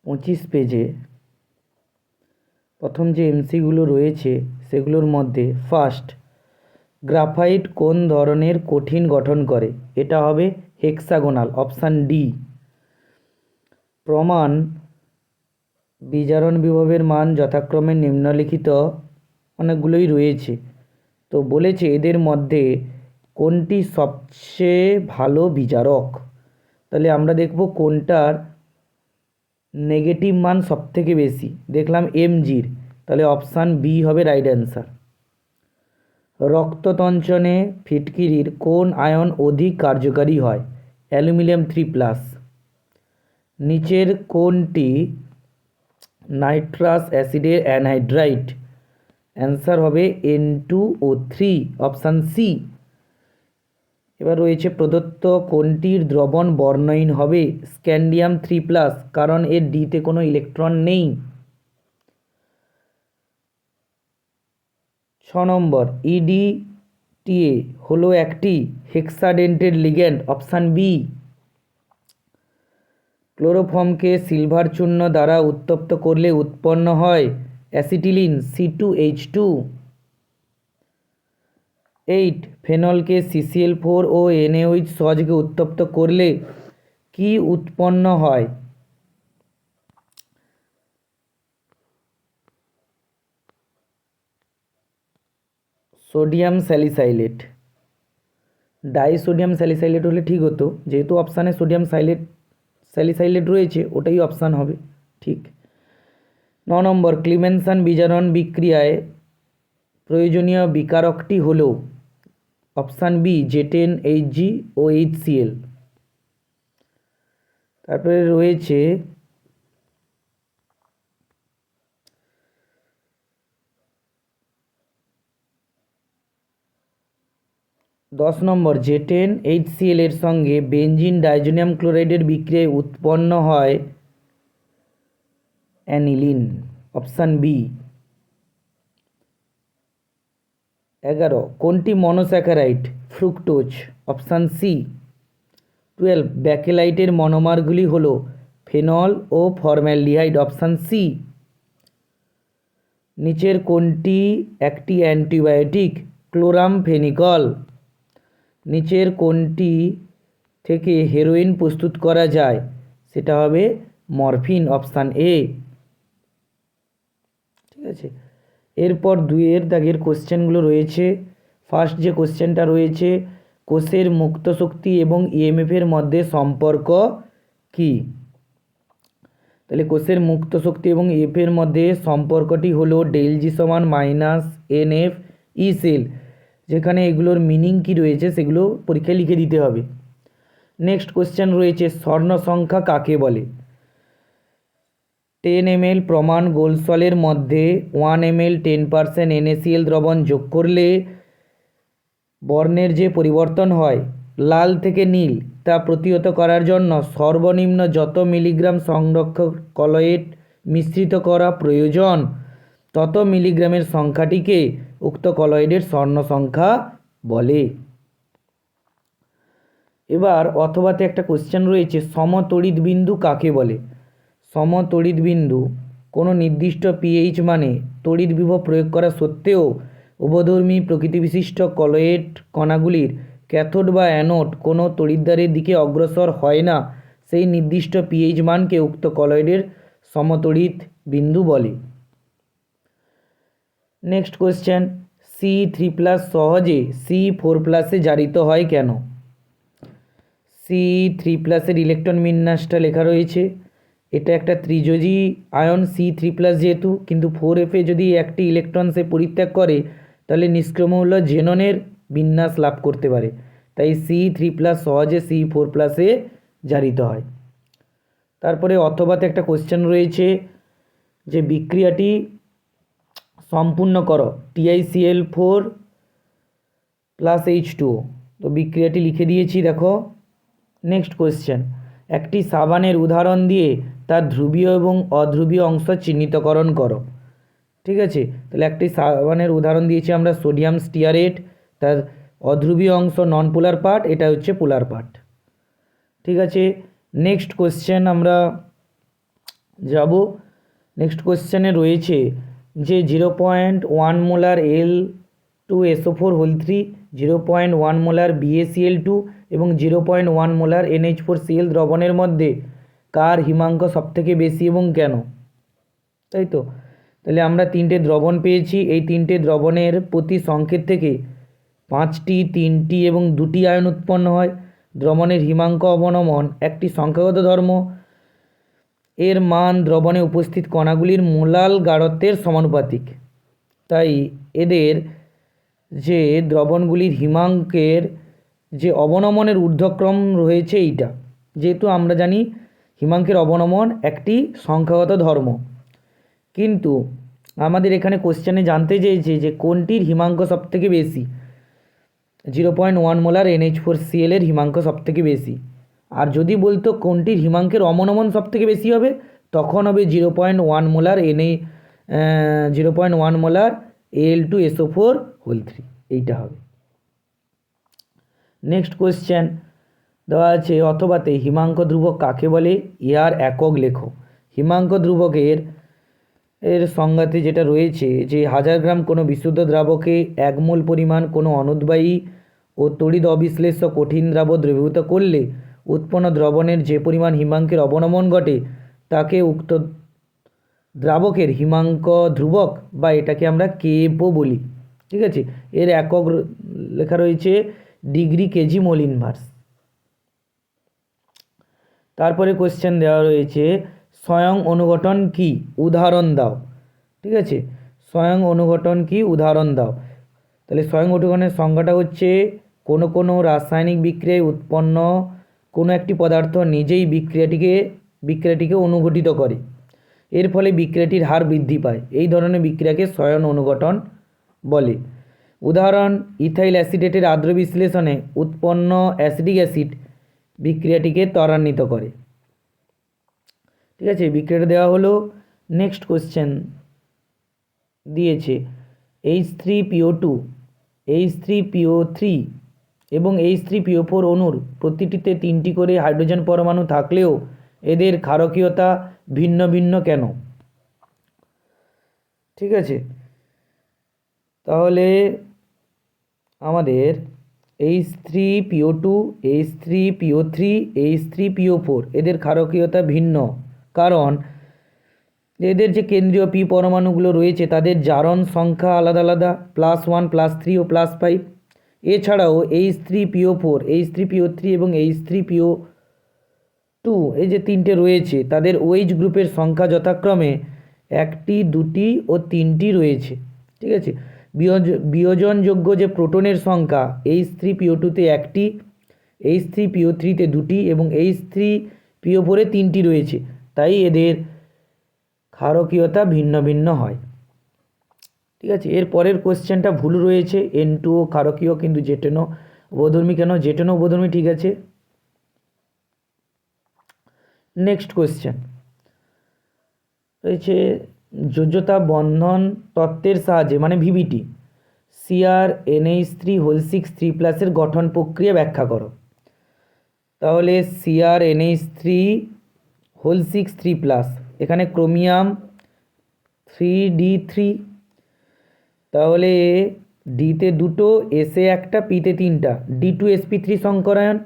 25 পেজে প্রথম যে এমসিগুলো রয়েছে সেগুলোর মধ্যে ফার্স্ট, গ্রাফাইট কোন ধরনের কঠিন গঠন করে? এটা হবে হেক্সাগোনাল, অপশান ডি। প্রমাণ বিজারণ বিভবের মান যথাক্রমে নিম্নলিখিত অনেকগুলোই রয়েছে, তো বলেছে এদের মধ্যে কোনটি সবচেয়ে ভালো বিজারক। তাহলে আমরা দেখব কোনটার নেগেটিভ মান সবথেকে বেশি। দেখলাম এমজির, তাহলে অপশান বি হবে রাইট অ্যান্সার। রক্ততঞ্চনে ফিটকিরির কোন আয়ন অধিক কার্যকারী হয়? অ্যালুমিনিয়াম 3+। নিচের কোনটি নাইট্রাস অ্যাসিডের অ্যানহাইড্রাইট? অ্যান্সার হবে N2O3, অপশান সি। এবার রয়েছে প্রদত্ত কোনটির দ্রবণ বর্ণহীন হবে? স্ক্যান্ডিয়াম 3+, কারণ এর ডিতে কোনো ইলেকট্রন নেই। 6 নম্বর, EDTA হলো একটি হেক্সাডেন্টেড লিগ্যান্ড, অপশান বি। ক্লোরোফর্মকে সিলভার চূর্ণ দ্বারা উত্তপ্ত করলে উৎপন্ন হয় অ্যাসিটিলিন C2H2। 8, ফেনলকে CCl4 ও NaOH সহযোগে উত্তপ্ত করলে কি উৎপন্ন হয়? Sodium salicylate. ডাইসোডিয়াম স্যালিসাইলেট হলে ঠিক হতো, যেহেতু অপশানে সোডিয়াম স্যালিসাইলেট রয়েছে ওটাই অপশান হবে ঠিক। 9 নম্বর, ক্লিমেনসন বিজারণ বিক্রিয়ায় প্রয়োজনীয় বিকারকটি হল? অপশান বি Z10Hg ও HCl। তারপরে রয়েছে 10 নম্বর, Z10HCl এর সঙ্গে বেনজিন ডাইজোনিয়াম ক্লোরাইডের বিক্রিয়ায় উৎপন্ন হয় অ্যানিলিন, অপশান বি। 11, কোনটি মনোস্যাকারাইড? Fructose, option C. 12, ব্যাকেলাইটের মনোমারগুলি হল ফেনল ও ফর্মালডিহাইড, অপশান সি। নিচের কোনটি একটি অ্যান্টিবায়োটিক? ক্লোরামফেনিকল। নিচের কোনটি থেকে হেরোইন প্রস্তুত করা যায়? সেটা হবে মরফিন, অপশান এ। ঠিক আছে, এরপর 2-এর দাগের কোশ্চেনগুলো রয়েছে। ফার্স্ট যে কোশ্চেনটা রয়েছে, কোষের মুক্ত শক্তি এবং ইএমএফের মধ্যে সম্পর্ক কি? তাহলে কোষের মুক্ত শক্তি এবং এফের মধ্যে সম্পর্কটি হলো ΔG - NF ই সেল। যেখানে এগুলোর মিনিং কি রয়েছে সেগুলো পরীক্ষায় লিখে দিতে হবে। নেক্সট কোশ্চেন রয়েছে, স্বর্ণ সংখ্যা কাকে বলে? 10 ml প্রমাণ গোলসলের মধ্যে 1 ml 10% NaCl দ্রবণ যোগ করলে বর্ণের যে পরিবর্তন হয় লাল থেকে নীল তা প্রতিহত করার জন্য সর্বনিম্ন যত মিলিগ্রাম সংরক্ষক কলয়েড মিশ্রিত করা প্রয়োজন তত মিলিগ্রামের সংখ্যাটিকে উক্ত কলয়েডের স্বর্ণ সংখ্যা বলে। এবার অথবাতে একটা কোশ্চেন রয়েছে, সমতড়িৎ বিন্দু কাকে বলে? সমতড়িৎ বিন্দু কোনো নির্দিষ্ট পিএইচ মানে তড়িৎ বিভব প্রয়োগ করা সত্ত্বেও উভধর্মী প্রকৃতিবিশিষ্ট কলয়েড কণাগুলির ক্যাথোড বা অ্যানোড কোনো তড়িৎদ্বারের দিকে অগ্রসর হয় না, সেই নির্দিষ্ট পিএইচ মানকে উক্ত কলয়েডের সমতড়িৎ বিন্দু বলে। নেক্সট কোশ্চেন, C3+ সহজে C4+ জারিত হয় কেন? C3+ ইলেকট্রন বিন্যাসটা লেখা রয়েছে। এটা একটা ত্রিযোজী আয়ন C3+, যেহেতু কিন্তু 4F যদি একটি ইলেকট্রন সে পরিত্যাগ করে তাহলে নিষ্ক্রমণ জেননের বিন্যাস লাভ করতে পারে, তাই C3+ সহজে C4+ জারিত হয়। তারপরে অথবাতে একটা কোশ্চেন রয়েছে যে বিক্রিয়াটি সম্পূর্ণ করো TiCl4 + H2O, তো বিক্রিয়াটি লিখে দিয়েছি দেখো। নেক্সট কোশ্চেন, একটি সাবানের উদাহরণ দিয়ে তার ধ্রুবীয় এবং অধ্রুবীয় অংশ চিহ্নিতকরণ করো। ঠিক আছে, তাহলে একটি সাবানের উদাহরণ দিয়েছি আমরা সোডিয়াম স্টিয়ারেট, তার অধ্রুবীয় অংশ নন পোলার পার্ট, এটা হচ্ছে পোলার পার্ট। ঠিক আছে, নেক্সট কোশ্চেন আমরা যাব। নেক্সট কোয়েশ্চেনে রয়েছে যে 0.1 মোলার L2SO4 3, 0.1 মোলার BaCl2 এবং 0.1 মোলার NH4Cl দ্রবণের মধ্যে কার হিমাঙ্ক সবথেকে বেশি এবং কেন? তাই তো, তাহলে আমরা তিনটে দ্রবণ পেয়েছি। এই তিনটে দ্রবণের প্রতি সংকেত থেকে 5টি, 3টি এবং 2টি আয়ন উৎপন্ন হয়। দ্রবণের হিমাঙ্ক অবনমন একটি সংখ্যাগত ধর্ম। এর মান দ্রবণে উপস্থিত কণাগুলির মোলাল গাঢ়ত্বের সমানুপাতিক। তাই এদের যে দ্রবণগুলির হিমাঙ্কের যে অবনমনের ঊর্ধ্বক্রম রয়েছে এইটা, যেহেতু আমরা জানি হিমাঙ্কের অবনমন একটি সংখ্যাগত ধর্ম, কিন্তু আমাদের এখানে কোশ্চেনে জানতে চেয়েছে যে কোনটির হিমাঙ্ক সবথেকে বেশি। 0.1 মোলার NH4Cl এর হিমাঙ্ক সবথেকে বেশি। আর যদি বলতো কোনটির হিমাঙ্কের অবনমন সবথেকে বেশি হবে, তখন হবে 0.1 মোলার 0.1 মোলার Al2SO4 3, এইটা হবে। নেক্সট কোয়েশ্চেন দেওয়া আছে অথবাতে হিমাঙ্ক ধ্রুবক কাকে বলে, ইহার একক লেখো। হিমাঙ্ক ধ্রুবকের সংজ্ঞাতে যেটা রয়েছে যে 1000 গ্রাম কোনো বিশুদ্ধ দ্রাবকে 1 মোল পরিমাণ কোনো অনুদ্বায়ী ও তড়িৎ অবিশ্লেষ্য কঠিন দ্রাবক দ্রবীভূত করলে উৎপন্ন দ্রবণের যে পরিমাণ হিমাঙ্কের অবনমন ঘটে তাকে উক্ত দ্রাবকের হিমাঙ্ক ধ্রুবক বা এটাকে আমরা কেএফও বলি। ঠিক আছে, এর একক লেখা রয়েছে ডিগ্রি কেজি মোল ইনভার্স। তারপরে কোশ্চেন দেওয়া রয়েছে স্বয়ং অনুঘটন কি, উদাহরণ দাও। ঠিক আছে, স্বয়ং অনুঘটন কি, উদাহরণ দাও। তাহলে স্বয়ং অনুঘটনের সংজ্ঞাটা হচ্ছে কোনো রাসায়নিক বিক্রিয়ায় উৎপন্ন কোনো একটি পদার্থ নিজেই বিক্রিয়াটিকে অনুঘটিত করে, এর ফলে বিক্রিয়াটির হার বৃদ্ধি পায়। এই ধরনের বিক্রিয়াকে স্বয়ং অনুঘটন বলে। উদাহরণ, ইথাইল অ্যাসিটেটের আর্দ্র বিশ্লেষণে উৎপন্ন অ্যাসিটিক অ্যাসিড বিক্রিয়াটিকে ত্বরান্বিত করে। ঠিক আছে, বিক্রিয়াটা দেওয়া হলো। নেক্সট কোশ্চেন দিয়েছে H3PO2, H3PO3 এবং H3PO4 অণুর প্রতিটিতে 3টি করে হাইড্রোজেন পরমাণু থাকলেও এদের ক্ষারকীয়তা ভিন্ন ভিন্ন কেন? ঠিক আছে, তাহলে আমাদের H3PO2, H3PO3, H3PO4 এদের ক্ষারকীয়তা ভিন্ন, কারণ এদের যে কেন্দ্রীয় পি পরমাণুগুলো রয়েছে তাদের জারণ সংখ্যা আলাদা আলাদা, +1, +3 ও +5। এছাড়াও H3PO4, H3PO3 এবং H3PO2 এই যে তিনটে রয়েছে তাদের OH গ্রুপের সংখ্যা যথাক্রমে 1টি, 2টি ও 3টি রয়েছে। ঠিক আছে, বিয়োজনযোগ্য যে প্রোটনের সংখ্যা H3PO2-তে 1টি, H3PO3-তে 2টি এবং H3PO4-এ 3টি রয়েছে, তাই এদের ক্ষারকীয়তা ভিন্ন ভিন্ন হয়। ঠিক আছে, এর পরের কোশ্চেনটা ভুল রয়েছে, N2O ক্ষারকীয় কিন্তু জেটেনো অবধর্মী কেন? জেটেনো অবধর্মী, ঠিক আছে। নেক্সট কোশ্চেন রয়েছে যোজ্যতা বন্ধন তত্ত্বের সাহায্যে মানে ভিভিটি CrNH3 6 3+ গঠন প্রক্রিয়া ব্যাখ্যা করো। তাহলে CrNH3 6 3+, এখানে ক্রোমিয়াম 3d3, তাহলে ডিতে 2টো, এসে 1টা, পিতে 3টা, D2sp3 সংকরায়ন।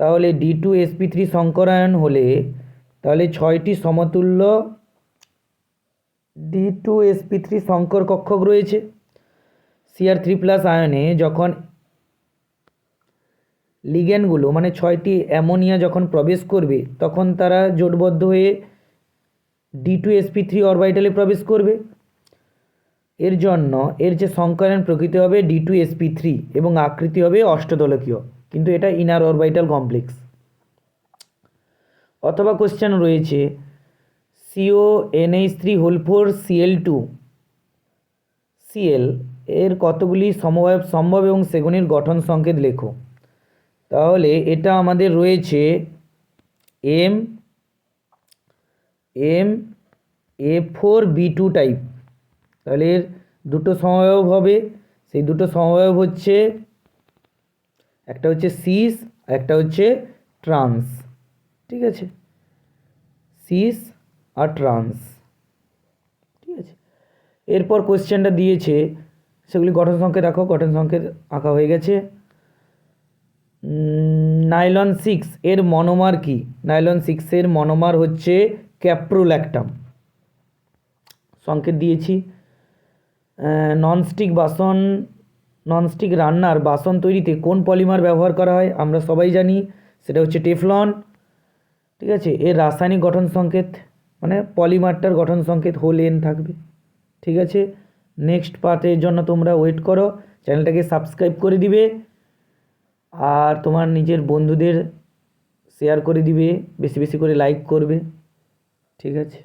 তাহলে D2sp3 সংকরায়ন হলে তাহলে 6টি সমতুল্য D2sp3 সংকর কক্ষক রয়েছে। Cr3+ আয়নে যখন লিগ্যান্ডগুলো মানে 6টি অ্যামোনিয়া যখন প্রবেশ করবে তখন তারা জোটবদ্ধ হয়ে D2sp3 অরবিটালে প্রবেশ করবে। এর জন্য এর যে সংকরায়ন প্রকৃতি হবে D2sp3 এবং আকৃতি হবে অষ্টদোলকীয়, কিন্তু এটা ইনার অরবিটাল কমপ্লেক্স। অথবা কোশ্চেন রয়েছে CONH3 4Cl2 এর কতগুলি সমবায়ব সম্ভব এবং সেগুলির গঠন সংকেত লেখো। তাহলে এটা আমাদের রয়েছে MA4B2 টাইপ। তাহলে এর দুটো সমবায়ব হবে, সেই দুটো সমবায়ব হচ্ছে একটা হচ্ছে সিস, একটা হচ্ছে ট্রান্স। ঠিক আছে, সিস আর ট্রান্স। ঠিক আছে, এরপর কোয়েশ্চেনটা দিয়েছে সেগুলি গঠন সংকেত আঁকো। গঠন সংকেত আঁকা হয়ে গেছে। নাইলন 6 এর মনোমার কি? নাইলন 6 এর মনোমার হচ্ছে ক্যাপ্রোল্যাক্টাম। সংকেত দিয়েছি। ননস্টিক রান্নার বাসন তৈরিতে কোন পলিমার ব্যবহার করা হয়? আমরা সবাই জানি সেটা হচ্ছে টেফলন। ঠিক আছে, এর রাসায়নিক গঠন সংকেত মানে পলিমারটার গঠন সংকেত হোল এন থাকবে। ঠিক আছে, নেক্সট পার্টের জন্য তোমরা ওয়েট করো। চ্যানেলটাকে সাবস্ক্রাইব করে দিবে আর তোমার নিজের বন্ধুদের শেয়ার করে দিবে, বেশি বেশি করে লাইক করবে। ঠিক আছে।